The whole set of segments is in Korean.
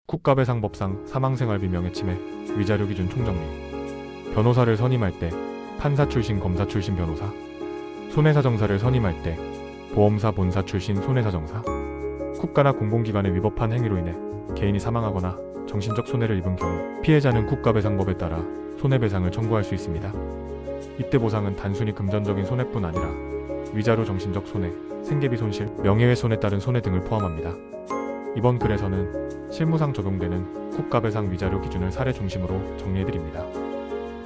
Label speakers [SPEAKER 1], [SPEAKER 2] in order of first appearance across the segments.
[SPEAKER 1] 국가배상법상 사망생활비 명예침해 위자료 기준 총정리. 변호사를 선임할 때 판사 출신 검사 출신 변호사, 손해사정사를 선임할 때 보험사 본사 출신 손해사정사. 국가나 공공기관에 위법한 행위로 인해 개인이 사망하거나 정신적 손해를 입은 경우 피해자는 국가배상법에 따라 손해배상을 청구할 수 있습니다. 이때 보상은 단순히 금전적인 손해뿐 아니라 위자료, 정신적 손해, 생계비 손실, 명예훼손에 따른 손해 등을 포함합니다. 이번 글에서는 실무상 적용되는 국가배상 위자료 기준을 사례 중심으로 정리해드립니다.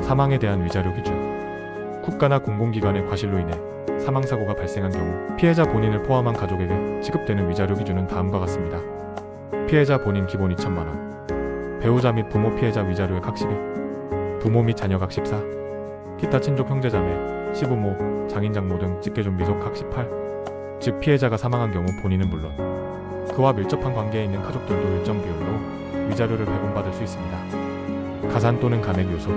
[SPEAKER 1] 사망에 대한 위자료 기준. 국가나 공공기관의 과실로 인해 사망사고가 발생한 경우 피해자 본인을 포함한 가족에게 지급되는 위자료 기준은 다음과 같습니다. 피해자 본인 기본 2천만원, 배우자 및 부모 피해자 위자료의 각 10일, 부모 및 자녀 각 14, 기타 친족 형제자매, 시부모, 장인장모 등 직계존 미속 각 18. 즉 피해자가 사망한 경우 본인은 물론 그와 밀접한 관계에 있는 가족들도 일정 비율로 위자료를 배분받을 수 있습니다. 가산 또는 감액 요소.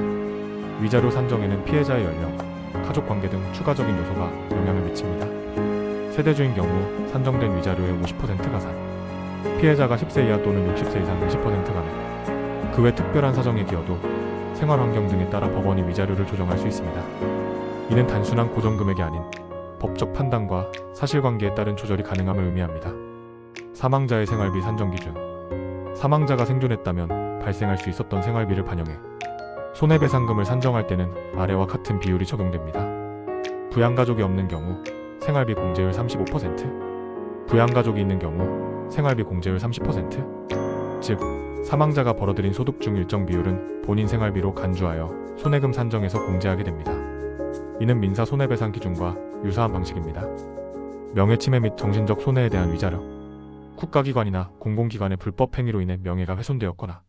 [SPEAKER 1] 위자료 산정에는 피해자의 연령, 가족관계 등 추가적인 요소가 영향을 미칩니다. 세대주인 경우 산정된 위자료의 50% 가산, 피해자가 10세 이하 또는 60세 이상 60% 감액, 그 외 특별한 사정에 기여도 생활환경 등에 따라 법원이 위자료를 조정할 수 있습니다. 이는 단순한 고정금액이 아닌 법적 판단과 사실관계에 따른 조절이 가능함을 의미합니다. 사망자의 생활비 산정 기준. 사망자가 생존했다면 발생할 수 있었던 생활비를 반영해 손해배상금을 산정할 때는 아래와 같은 비율이 적용됩니다. 부양가족이 없는 경우 생활비 공제율 35%, 부양가족이 있는 경우 생활비 공제율 30%. 즉 사망자가 벌어들인 소득 중 일정 비율은 본인 생활비로 간주하여 손해금 산정에서 공제하게 됩니다. 이는 민사 손해배상 기준과 유사한 방식입니다. 명예침해 및 정신적 손해에 대한 위자료. 국가기관이나 공공기관의 불법 행위로 인해 명예가 훼손되었거나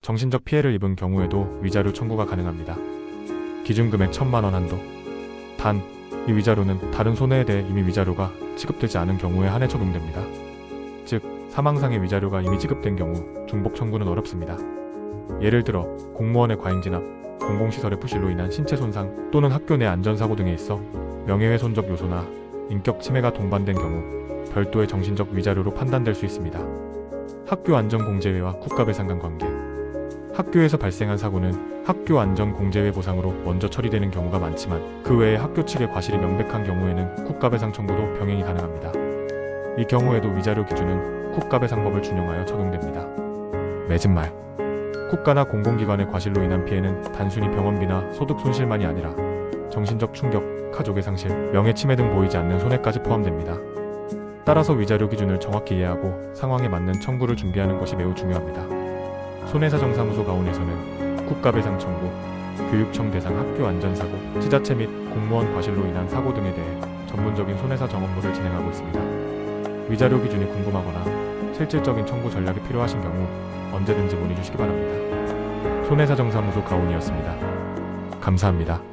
[SPEAKER 1] 정신적 피해를 입은 경우에도 위자료 청구가 가능합니다. 기준금액 1,000만원 한도. 단, 이 위자료는 다른 손해에 대해 이미 위자료가 지급되지 않은 경우에 한해 적용됩니다. 즉, 사망상의 위자료가 이미 지급된 경우 중복 청구는 어렵습니다. 예를 들어 공무원의 과잉진압, 공공시설의 부실로 인한 신체 손상 또는 학교 내 안전사고 등에 있어 명예훼손적 요소나 인격 침해가 동반된 경우 별도의 정신적 위자료로 판단될 수 있습니다. 학교안전공제회와 국가배상 간 관계. 학교에서 발생한 사고는 학교안전공제회 보상으로 먼저 처리되는 경우가 많지만 그 외에 학교 측의 과실이 명백한 경우에는 국가배상 청구도 병행이 가능합니다. 이 경우에도 위자료 기준은 국가배상법을 준용하여 적용됩니다. 맺은 말. 국가나 공공기관의 과실로 인한 피해는 단순히 병원비나 소득 손실만이 아니라 정신적 충격, 가족의 상실, 명예침해 등 보이지 않는 손해까지 포함됩니다. 따라서 위자료 기준을 정확히 이해하고 상황에 맞는 청구를 준비하는 것이 매우 중요합니다. 손해사정사무소 가온에서는 국가배상 청구, 교육청 대상 학교안전사고, 지자체 및 공무원 과실로 인한 사고 등에 대해 전문적인 손해사정 업무를 진행하고 있습니다. 위자료 기준이 궁금하거나 실질적인 청구 전략이 필요하신 경우 언제든지 문의 주시기 바랍니다. 손해사정사무소 가온이었습니다. 감사합니다.